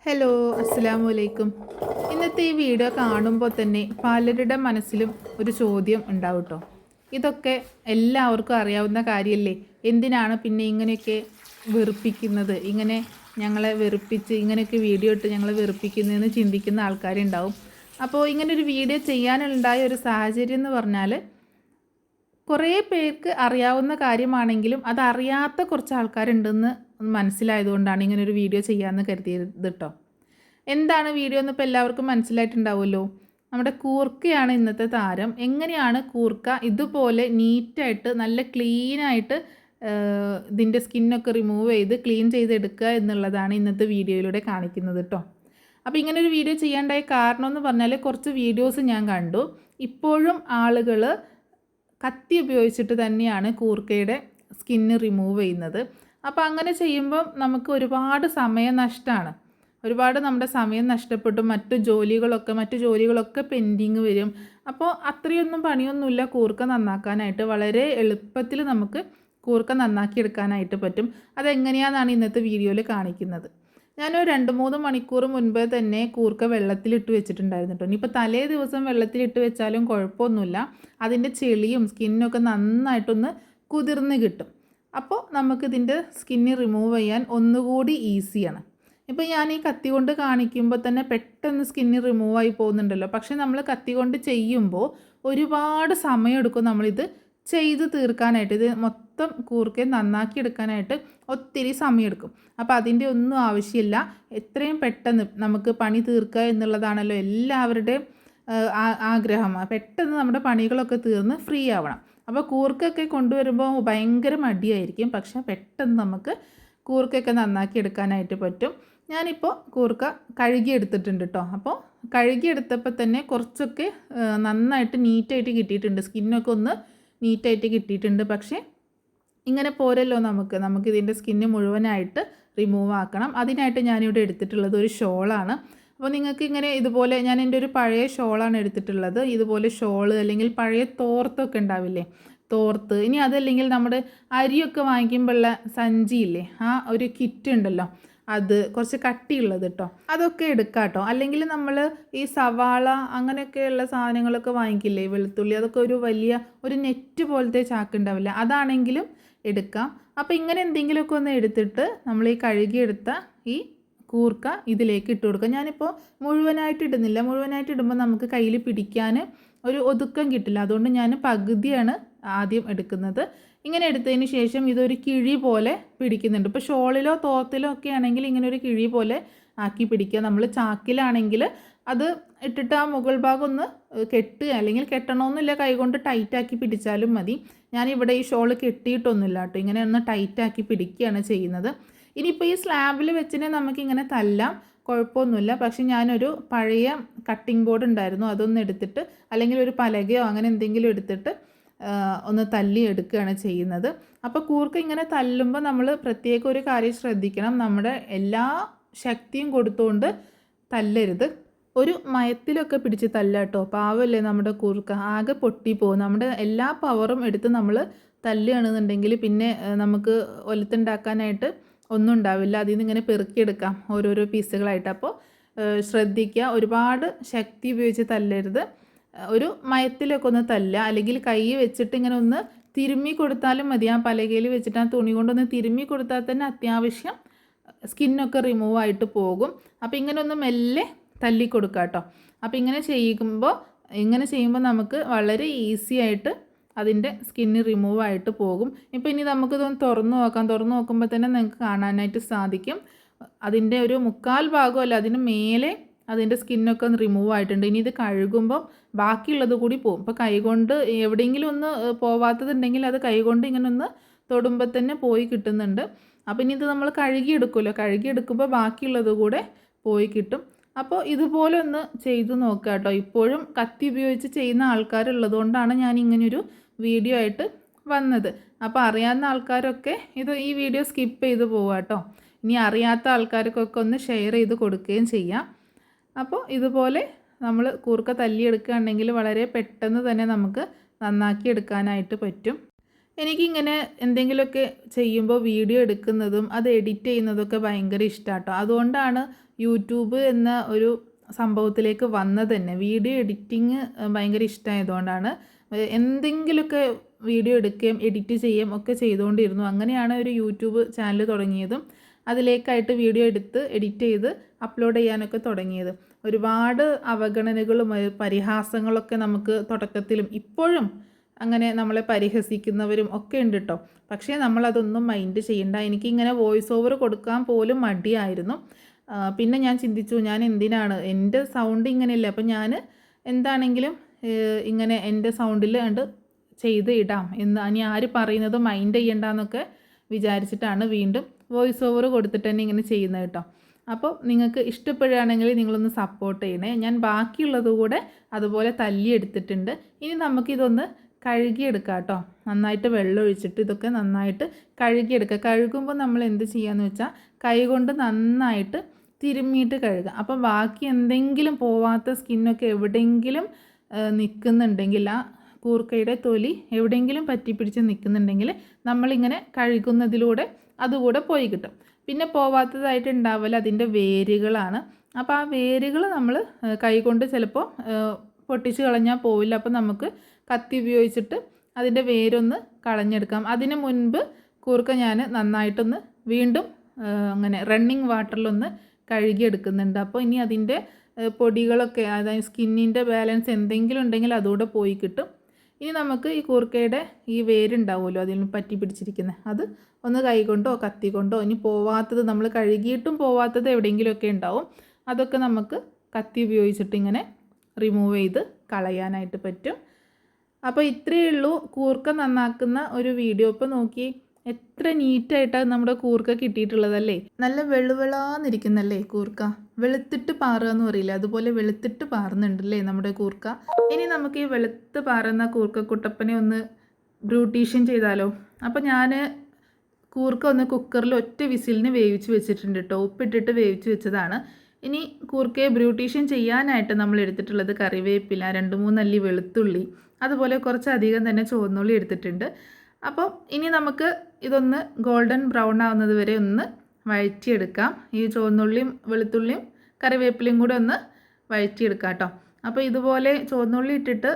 Hello, അസ്സലാമു അലൈക്കും. ഇന്നത്തെ ഈ വീഡിയോ കാണുമ്പോൾ തന്നെ പലരുടെ മനസ്സിലും ഒരു ചോദ്യം ഉണ്ടാവും കേട്ടോ. ഇതൊക്കെ എല്ലാവർക്കും അറിയാവുന്ന കാര്യമല്ലേ, എന്തിനാണ് പിന്നെ ഇങ്ങനെയൊക്കെ വെറുപ്പിക്കുന്നത്, ഇങ്ങനെ ഞങ്ങളെ വെറുപ്പിച്ച് ഇങ്ങനെയൊക്കെ വീഡിയോ ഇട്ട് ഞങ്ങളെ വെറുപ്പിക്കുന്നതെന്ന് ചിന്തിക്കുന്ന ആൾക്കാരുണ്ടാവും. അപ്പോൾ ഇങ്ങനൊരു വീഡിയോ ചെയ്യാനുണ്ടായ ഒരു സാഹചര്യം എന്ന് പറഞ്ഞാൽ, കുറേ പേർക്ക് അറിയാവുന്ന കാര്യമാണെങ്കിലും അതറിയാത്ത കുറച്ച് ആൾക്കാരുണ്ടെന്ന് മനസ്സിലായതുകൊണ്ടാണ് ഇങ്ങനൊരു വീഡിയോ ചെയ്യാമെന്ന് കരുതിയത് കേട്ടോ. എന്താണ് വീഡിയോ എന്ന് ഇപ്പോൾ എല്ലാവർക്കും മനസ്സിലായിട്ടുണ്ടാവുമല്ലോ. നമ്മുടെ കൂർക്കയാണ് ഇന്നത്തെ താരം. എങ്ങനെയാണ് കൂർക്ക ഇതുപോലെ നീറ്റായിട്ട് നല്ല ക്ലീനായിട്ട് ഇതിൻ്റെ സ്കിന്നൊക്കെ റിമൂവ് ചെയ്ത് ക്ലീൻ ചെയ്തെടുക്കുക എന്നുള്ളതാണ് ഇന്നത്തെ വീഡിയോയിലൂടെ കാണിക്കുന്നത് കേട്ടോ. അപ്പോൾ ഇങ്ങനൊരു വീഡിയോ ചെയ്യാണ്ടായ കാരണം എന്ന് പറഞ്ഞാൽ, കുറച്ച് വീഡിയോസ് ഞാൻ കണ്ടു. ഇപ്പോഴും ആളുകൾ കത്തി ഉപയോഗിച്ചിട്ട് തന്നെയാണ് കൂർക്കയുടെ സ്കിന്ന് റിമൂവ് ചെയ്യുന്നത്. അപ്പോൾ അങ്ങനെ ചെയ്യുമ്പം നമുക്ക് ഒരുപാട് സമയനഷ്ടമാണ്. ഒരുപാട് നമ്മുടെ സമയം നഷ്ടപ്പെട്ടു മറ്റു ജോലികളൊക്കെ പെൻഡിങ് വരും. അപ്പോൾ അത്രയൊന്നും പണിയൊന്നുമില്ല കൂർക്ക നന്നാക്കാനായിട്ട്. വളരെ എളുപ്പത്തിൽ നമുക്ക് കൂർക്ക നന്നാക്കിയെടുക്കാനായിട്ട് പറ്റും. അതെങ്ങനെയാണെന്നാണ് ഇന്നത്തെ വീഡിയോയിൽ കാണിക്കുന്നത്. ഞാനൊരു 2-3 മണിക്കൂർ മുൻപേ തന്നെ കൂർക്ക വെള്ളത്തിലിട്ട് വെച്ചിട്ടുണ്ടായിരുന്നു കേട്ടോ. ഇനിയിപ്പോൾ തലേ ദിവസം വെള്ളത്തിലിട്ട് വെച്ചാലും കുഴപ്പമൊന്നുമില്ല. അതിൻ്റെ ചെളിയും സ്കിന്നൊക്കെ നന്നായിട്ടൊന്ന് കുതിർന്ന് കിട്ടും. അപ്പോൾ നമുക്കിതിൻ്റെ സ്കിന്ന് റിമൂവ് ചെയ്യാൻ ഒന്നുകൂടി ഈസിയാണ്. ഇപ്പോൾ ഞാൻ ഈ കത്തി കൊണ്ട് കാണിക്കുമ്പോൾ തന്നെ പെട്ടെന്ന് സ്കിന്ന് റിമൂവായി പോകുന്നുണ്ടല്ലോ. പക്ഷേ നമ്മൾ കത്തി കൊണ്ട് ചെയ്യുമ്പോൾ ഒരുപാട് സമയമെടുക്കും നമ്മളിത് ചെയ്ത് തീർക്കാനായിട്ട്. ഇത് മൊത്തം കൂർക്കയെ നന്നാക്കി എടുക്കാനായിട്ട് ഒത്തിരി സമയമെടുക്കും. അപ്പോൾ അതിൻ്റെ ഒന്നും ആവശ്യമില്ല. എത്രയും പെട്ടെന്ന് നമുക്ക് പണി തീർക്കുക എന്നുള്ളതാണല്ലോ എല്ലാവരുടെയും ആഗ്രഹം. പെട്ടെന്ന് നമ്മുടെ പണികളൊക്കെ തീർന്ന് ഫ്രീ ആവണം. അപ്പോൾ കൂർക്കയൊക്കെ കൊണ്ടുവരുമ്പോൾ ഭയങ്കര മടിയായിരിക്കും. പക്ഷേ പെട്ടെന്ന് നമുക്ക് കൂർക്കയൊക്കെ നന്നാക്കി എടുക്കാനായിട്ട് പറ്റും. ഞാനിപ്പോൾ കൂർക്ക കഴുകിയെടുത്തിട്ടുണ്ട് കേട്ടോ. അപ്പോൾ കഴുകിയെടുത്തപ്പോൾ തന്നെ കുറച്ചൊക്കെ നന്നായിട്ട് നീറ്റായിട്ട് കിട്ടിയിട്ടുണ്ട്. സ്കിന്നൊക്കെ ഒന്ന് നീറ്റായിട്ട് കിട്ടിയിട്ടുണ്ട്. പക്ഷേ ഇങ്ങനെ പോരല്ലോ നമുക്കിതിൻ്റെ സ്കിന്ന് മുഴുവനായിട്ട് റിമൂവ് ആക്കണം. അതിനായിട്ട് ഞാനിവിടെ എടുത്തിട്ടുള്ളത് ഒരു ഷോളാണ്. അപ്പോൾ നിങ്ങൾക്ക് ഇങ്ങനെ ഇതുപോലെ, ഞാൻ എൻ്റെ ഒരു പഴയ ഷോളാണ് എടുത്തിട്ടുള്ളത്. ഇതുപോലെ ഷോള് അല്ലെങ്കിൽ പഴയ തോർത്തൊക്കെ ഉണ്ടാവില്ലേ, തോർത്ത്. ഇനി അതല്ലെങ്കിൽ നമ്മുടെ അരിയൊക്കെ വാങ്ങിക്കുമ്പോഴുള്ള സഞ്ചിയില്ലേ, ആ ഒരു കിറ്റ് ഉണ്ടല്ലോ, അത് കുറച്ച് കട്ടിയുള്ളത് കേട്ടോ, അതൊക്കെ എടുക്കാം കേട്ടോ. അല്ലെങ്കിൽ നമ്മൾ ഈ സവാള അങ്ങനെയൊക്കെയുള്ള സാധനങ്ങളൊക്കെ വാങ്ങിക്കില്ലേ, വെളുത്തുള്ളി, അതൊക്കെ ഒരു വലിയ ഒരു നെറ്റ് പോലത്തെ ചാക്ക് ഉണ്ടാവില്ല, അതാണെങ്കിലും എടുക്കാം. അപ്പോൾ ഇങ്ങനെ എന്തെങ്കിലുമൊക്കെ ഒന്ന് എടുത്തിട്ട് നമ്മൾ ഈ കഴുകിയെടുത്ത ഈ കൂർക്ക ഇതിലേക്ക് ഇട്ട് കൊടുക്കുക. ഞാനിപ്പോൾ മുഴുവനായിട്ട് ഇടുന്നില്ല. മുഴുവനായിട്ട് ഇടുമ്പോൾ നമുക്ക് കയ്യിൽ പിടിക്കാൻ ഒരു ഒതുക്കം കിട്ടില്ല. അതുകൊണ്ട് ഞാൻ പകുതിയാണ് ആദ്യം എടുക്കുന്നത്. ഇങ്ങനെ എടുത്തതിന് ശേഷം ഇതൊരു കിഴി പോലെ പിടിക്കുന്നുണ്ട്. ഇപ്പോൾ ഷോളിലോ തോർത്തിലോ ഒക്കെ ആണെങ്കിൽ ഇങ്ങനെ ഒരു കിഴി പോലെ ആക്കി പിടിക്കുക. നമ്മൾ ചാക്കിലാണെങ്കിൽ അത് ഇട്ടിട്ട് ആ മുകൾ ഭാഗം ഒന്ന് കെട്ടുക, അല്ലെങ്കിൽ കെട്ടണമെന്നില്ല, കൈകൊണ്ട് ടൈറ്റാക്കി പിടിച്ചാലും മതി. ഞാനിവിടെ ഈ ഷോൾ കെട്ടിയിട്ടൊന്നുമില്ല കേട്ടോ, ഇങ്ങനെ ഒന്ന് ടൈറ്റാക്കി പിടിക്കുകയാണ് ചെയ്യുന്നത്. ഇനിയിപ്പോൾ ഈ സ്ലാബിൽ വെച്ചിനെ നമുക്കിങ്ങനെ തല്ലാം, കുഴപ്പമൊന്നുമില്ല. പക്ഷെ ഞാനൊരു പഴയ കട്ടിംഗ് ബോർഡ് ഉണ്ടായിരുന്നു, അതൊന്ന് എടുത്തിട്ട്, അല്ലെങ്കിൽ ഒരു പലകയോ അങ്ങനെ എന്തെങ്കിലും എടുത്തിട്ട് ഒന്ന് തല്ലി എടുക്കുകയാണ് ചെയ്യുന്നത്. അപ്പോൾ കൂർക്ക ഇങ്ങനെ തല്ലുമ്പോൾ നമ്മൾ പ്രത്യേക ഒരു കാര്യം ശ്രദ്ധിക്കണം. നമ്മുടെ എല്ലാ ശക്തിയും കൊടുത്തുകൊണ്ട് തല്ലരുത്. ഒരു മയത്തിലൊക്കെ പിടിച്ച് തല്ലാട്ടോ, പാവല്ലേ നമ്മുടെ കൂർക്ക, ആകെ പൊട്ടിപ്പോവും. നമ്മുടെ എല്ലാ പവറും എടുത്ത് നമ്മൾ തല്ലുകയാണെന്നുണ്ടെങ്കിൽ പിന്നെ നമുക്ക് ഒലത്തുണ്ടാക്കാനായിട്ട് ഒന്നും ഉണ്ടാവില്ല. അതിൽ നിന്ന് ഇങ്ങനെ പെറുക്കിയെടുക്കാം ഓരോരോ പീസുകളായിട്ട്. അപ്പോൾ ശ്രദ്ധിക്കുക, ഒരുപാട് ശക്തി ഉപയോഗിച്ച് തല്ലരുത്. ഒരു മയത്തിലൊക്കെ ഒന്ന് തല്ലുക, അല്ലെങ്കിൽ കൈ വെച്ചിട്ട് ഇങ്ങനെ ഒന്ന് തിരുമ്മി കൊടുത്താലും മതി. ആ പലകയിൽ വെച്ചിട്ട് ആ തുണി കൊണ്ടൊന്ന് തിരുമ്മി കൊടുത്താൽ തന്നെ അത്യാവശ്യം സ്കിന്നൊക്കെ റിമൂവ് ആയിട്ട് പോകും. അപ്പോൾ ഇങ്ങനെ ഒന്ന് മെല്ലെ തല്ലി കൊടുക്കുക കേട്ടോ. അപ്പോൾ ഇങ്ങനെ ചെയ്യുമ്പോൾ നമുക്ക് വളരെ ഈസി ആയിട്ട് അതിൻ്റെ സ്കിന്ന് റിമൂവ് ആയിട്ട് പോകും. ഇപ്പോൾ ഇനി നമുക്കിതൊന്ന് തുറന്നു നോക്കുമ്പോൾ തന്നെ നിങ്ങൾക്ക് കാണാനായിട്ട് സാധിക്കും. അതിൻ്റെ ഒരു 1/4 ഭാഗമല്ല, അതിന് മേലെ അതിൻ്റെ സ്കിന്നൊക്കെ ഒന്ന് റിമൂവ് ആയിട്ടുണ്ട്. ഇനി ഇത് കഴുകുമ്പോൾ ബാക്കിയുള്ളത് കൂടി പോകും. ഇപ്പോൾ കൈകൊണ്ട് എവിടെയെങ്കിലും ഒന്ന് പോവാത്തതുണ്ടെങ്കിൽ അത് കൈകൊണ്ട് ഇങ്ങനെ ഒന്ന് തൊടുമ്പോൾ തന്നെ പോയി കിട്ടുന്നുണ്ട്. അപ്പോൾ ഇനി ഇത് നമ്മൾ കഴുകിയെടുക്കുമ്പോൾ ബാക്കിയുള്ളത് കൂടെ പോയി കിട്ടും. അപ്പോൾ ഇതുപോലെ ഒന്ന് ചെയ്തു നോക്കുക കേട്ടോ. ഇപ്പോഴും കത്തി ഉപയോഗിച്ച് ചെയ്യുന്ന ആൾക്കാരുള്ളതുകൊണ്ടാണ് ഞാൻ ഇങ്ങനൊരു വീഡിയോ ആയിട്ട് വന്നത്. അപ്പോൾ അറിയാവുന്ന ആൾക്കാരൊക്കെ ഈ വീഡിയോ സ്കിപ്പ് ചെയ്ത് പോവുക കേട്ടോ. ഇനി അറിയാത്ത ആൾക്കാർക്കൊക്കെ ഒന്ന് ഷെയർ ചെയ്ത് കൊടുക്കുകയും ചെയ്യാം. അപ്പോൾ ഇതുപോലെ നമ്മൾ കൂർക്ക തല്ലിയെടുക്കുകയാണെങ്കിൽ വളരെ പെട്ടെന്ന് തന്നെ നമുക്ക് നന്നാക്കി എടുക്കാനായിട്ട് പറ്റും. എനിക്കിങ്ങനെ എന്തെങ്കിലുമൊക്കെ ചെയ്യുമ്പോൾ വീഡിയോ എടുക്കുന്നതും അത് എഡിറ്റ് ചെയ്യുന്നതൊക്കെ ഭയങ്കര ഇഷ്ടമാട്ടോ. അതുകൊണ്ടാണ് യൂട്യൂബ് എന്ന ഒരു സംഭവത്തിലേക്ക് വന്നത് തന്നെ. വീഡിയോ എഡിറ്റിങ് ഭയങ്കര ഇഷ്ടമായതുകൊണ്ടാണ്. എന്തെങ്കിലുമൊക്കെ വീഡിയോ എടുക്കുകയും എഡിറ്റ് ചെയ്യുകയും ഒക്കെ ചെയ്തുകൊണ്ടിരുന്നു. അങ്ങനെയാണ് ഒരു യൂട്യൂബ് ചാനൽ തുടങ്ങിയതും അതിലേക്കായിട്ട് വീഡിയോ എടുത്ത് എഡിറ്റ് ചെയ്ത് അപ്ലോഡ് ചെയ്യാനൊക്കെ തുടങ്ങിയത്. ഒരുപാട് അവഗണനകളും പരിഹാസങ്ങളൊക്കെ നമുക്ക് തുടക്കത്തിലും ഇപ്പോഴും അങ്ങനെ നമ്മളെ പരിഹസിക്കുന്നവരും ഒക്കെ ഉണ്ട് കേട്ടോ. പക്ഷേ നമ്മളതൊന്നും മൈൻഡ് ചെയ്യണ്ട. എനിക്കിങ്ങനെ വോയിസ് ഓവർ കൊടുക്കാൻ പോലും മടിയായിരുന്നു. പിന്നെ ഞാൻ ചിന്തിച്ചു, ഞാൻ എന്തിനാണ്, എൻ്റെ സൗണ്ട് ഇങ്ങനെയല്ല, അപ്പം ഞാൻ എന്താണെങ്കിലും ഇങ്ങനെ എൻ്റെ സൗണ്ടിൽ കണ്ട് ചെയ്ത് ഇടാം എന്ന്, ഇനി ആര് പറയുന്നത് മൈൻഡ് ചെയ്യണ്ടെന്നൊക്കെ വിചാരിച്ചിട്ടാണ് വീണ്ടും വോയിസ് ഓവർ കൊടുത്തിട്ട് തന്നെ ഇങ്ങനെ ചെയ്യുന്നത് കേട്ടോ. അപ്പോൾ നിങ്ങൾക്ക് ഇഷ്ടപ്പെടുകയാണെങ്കിൽ നിങ്ങളൊന്ന് സപ്പോർട്ട് ചെയ്യണേ. ഞാൻ ബാക്കിയുള്ളത് കൂടെ അതുപോലെ തല്ലിയെടുത്തിട്ടുണ്ട്. ഇനി നമുക്കിതൊന്ന് കഴുകിയെടുക്കാം കേട്ടോ. നന്നായിട്ട് വെള്ളം ഒഴിച്ചിട്ട് ഇതൊക്കെ നന്നായിട്ട് കഴുകിയെടുക്കുക. കഴുകുമ്പോൾ നമ്മൾ എന്ത് ചെയ്യാന്ന് വെച്ചാൽ കൈ കൊണ്ട് നന്നായിട്ട് തിരുമ്മിയിട്ട് കഴുകുക. അപ്പോൾ ബാക്കി എന്തെങ്കിലും പോവാത്ത സ്കിന്നൊക്കെ എവിടെയെങ്കിലും നിൽക്കുന്നുണ്ടെങ്കിൽ, ആ കൂർക്കയുടെ തൊലി എവിടെയെങ്കിലും പറ്റിപ്പിടിച്ച് നിൽക്കുന്നുണ്ടെങ്കിൽ നമ്മളിങ്ങനെ കഴുകുന്നതിലൂടെ അതുകൂടെ പോയി കിട്ടും. പിന്നെ പോവാത്തതായിട്ട് ഉണ്ടാവില്ല അതിൻ്റെ വേരുകളാണ്. അപ്പോൾ ആ വേരുകൾ നമ്മൾ കൈകൊണ്ട് ചിലപ്പോൾ പൊട്ടിച്ച് കളഞ്ഞാൽ പോവില്ല. അപ്പോൾ നമുക്ക് കത്തി ഉപയോഗിച്ചിട്ട് അതിൻ്റെ വേരൊന്ന് കളഞ്ഞെടുക്കാം. അതിന് മുൻപ് കൂർക്ക ഞാൻ നന്നായിട്ടൊന്ന് വീണ്ടും അങ്ങനെ റണ്ണിങ് വാട്ടറിലൊന്ന് കഴുകിയെടുക്കുന്നുണ്ട്. അപ്പോൾ ഇനി അതിൻ്റെ പൊടികളൊക്കെ, അതായത് സ്കിന്നിൻ്റെ ബാലൻസ് എന്തെങ്കിലും ഉണ്ടെങ്കിൽ അതുകൂടെ പോയി കിട്ടും. ഇനി നമുക്ക് ഈ കൂർക്കയുടെ ഈ വേരുണ്ടാവുമല്ലോ അതിൽ പറ്റി പിടിച്ചിരിക്കുന്നത്, അത് ഒന്ന് കൈകൊണ്ടോ കത്തി കൊണ്ടോ, ഇനി പോവാത്തത് നമ്മൾ കഴുകിയിട്ടും പോവാത്തത് എവിടെയെങ്കിലുമൊക്കെ ഉണ്ടാവും, അതൊക്കെ നമുക്ക് കത്തി ഉപയോഗിച്ചിട്ട് ഇങ്ങനെ റിമൂവ് ചെയ്ത് കളയാനായിട്ട് പറ്റും. അപ്പോൾ ഇത്രയേ ഉള്ളൂ കൂർക്ക നന്നാക്കുന്ന ഒരു വീഡിയോ. ഇപ്പോൾ നോക്കി എത്ര നീറ്റായിട്ടാണ് നമ്മുടെ കൂർക്ക കിട്ടിയിട്ടുള്ളതല്ലേ. നല്ല വെളുവെളാന്നിരിക്കുന്നല്ലേ കൂർക്ക. വെളുത്തിട്ട് പാറുക എന്ന് പറയില്ല, അതുപോലെ വെളുത്തിട്ട് പാറുന്നുണ്ടല്ലേ നമ്മുടെ കൂർക്ക. ഇനി നമുക്ക് ഈ വെളുത്ത് പാറുന്ന കൂർക്ക കുട്ടപ്പനെ ഒന്ന് ബ്യൂട്ടീഷ്യൻ ചെയ്താലോ. അപ്പോൾ ഞാൻ കൂർക്ക ഒന്ന് കുക്കറിൽ ഒറ്റ വിസിലിന് വേവിച്ച് വെച്ചിട്ടുണ്ട് കേട്ടോ. ഉപ്പിട്ടിട്ട് വേവിച്ച് വെച്ചതാണ്. ഇനി കൂർക്കയെ ബ്യൂട്ടീഷ്യൻ ചെയ്യാനായിട്ട് നമ്മൾ എടുത്തിട്ടുള്ളത് കറിവേപ്പില, 2-3 അല്ലി വെളുത്തുള്ളി, അതുപോലെ കുറച്ചധികം തന്നെ ചുവന്നുള്ളി എടുത്തിട്ടുണ്ട്. അപ്പോൾ ഇനി നമുക്ക് ഇതൊന്ന് ഗോൾഡൻ ബ്രൗൺ ആവുന്നത് വരെ ഒന്ന് വഴറ്റിയെടുക്കാം. ഈ ചുവന്നുള്ളിയും വെളുത്തുള്ളിയും കറിവേപ്പിലയും കൂടെ ഒന്ന് വഴറ്റിയെടുക്കാം കേട്ടോ. അപ്പോൾ ഇതുപോലെ ചുവന്നുള്ളി ഇട്ടിട്ട്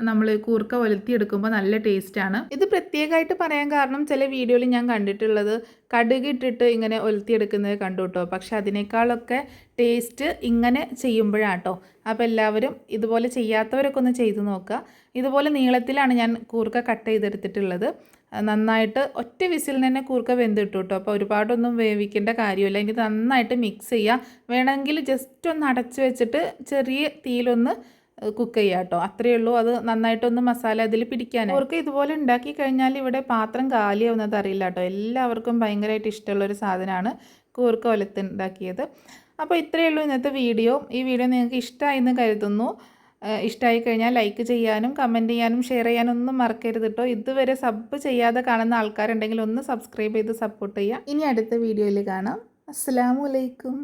നമ്മൾ കൂർക്ക ഒലത്തിയെടുക്കുമ്പോൾ നല്ല ടേസ്റ്റാണ്. ഇത് പ്രത്യേകമായിട്ട് പറയാൻ കാരണം ചില വീഡിയോയിൽ ഞാൻ കണ്ടിട്ടുള്ളത് കടുകിട്ടിട്ട് ഇങ്ങനെ ഒലത്തിയെടുക്കുന്നത് കണ്ടു കേട്ടോ. പക്ഷെ അതിനേക്കാളൊക്കെ ടേസ്റ്റ് ഇങ്ങനെ ചെയ്യുമ്പോഴാട്ടോ. അപ്പോൾ എല്ലാവരും ഇതുപോലെ ചെയ്യാത്തവരൊക്കെ ഒന്ന് ചെയ്ത് നോക്കുക. ഇതുപോലെ നീളത്തിലാണ് ഞാൻ കൂർക്ക കട്ട് ചെയ്തെടുത്തിട്ടുള്ളത്. നന്നായിട്ട് ഒറ്റ വിസിലിന് തന്നെ കൂർക്ക വെന്തിട്ടു കേട്ടോ. അപ്പോൾ ഒരുപാടൊന്നും വേവിക്കേണ്ട കാര്യമില്ല. ഇനി നന്നായിട്ട് മിക്സ് ചെയ്യുക. വേണമെങ്കിൽ ജസ്റ്റ് ഒന്ന് അടച്ച് വെച്ചിട്ട് ചെറിയ തീയിലൊന്ന് കുക്ക് ചെയ്യുക കേട്ടോ. അത്രയേ ഉള്ളൂ. അത് നന്നായിട്ടൊന്ന് മസാല അതിൽ പിടിക്കാൻ. അവർക്ക് ഇതുപോലെ ഉണ്ടാക്കി കഴിഞ്ഞാൽ ഇവിടെ പാത്രം കാലിയാവുന്നത് അറിയില്ല കേട്ടോ. എല്ലാവർക്കും ഭയങ്കരമായിട്ട് ഇഷ്ടമുള്ളൊരു സാധനമാണ് കൂർക്ക ഒലത്തുണ്ടാക്കിയത്. അപ്പോൾ ഇത്രയേ ഉള്ളൂ ഇന്നത്തെ വീഡിയോ. ഈ വീഡിയോ നിങ്ങൾക്ക് ഇഷ്ടമായെന്ന് കരുതുന്നു. ഇഷ്ടമായി കഴിഞ്ഞാൽ ലൈക്ക് ചെയ്യാനും കമൻറ്റ് ചെയ്യാനും ഷെയർ ചെയ്യാനും ഒന്നും മറക്കരുത് കേട്ടോ. ഇതുവരെ സബ് ചെയ്യാതെ കാണുന്ന ആൾക്കാരുണ്ടെങ്കിൽ ഒന്ന് സബ്സ്ക്രൈബ് ചെയ്ത് സപ്പോർട്ട് ചെയ്യുക. ഇനി അടുത്ത വീഡിയോയിൽ കാണാം. അസ്സലാമു അലൈക്കും.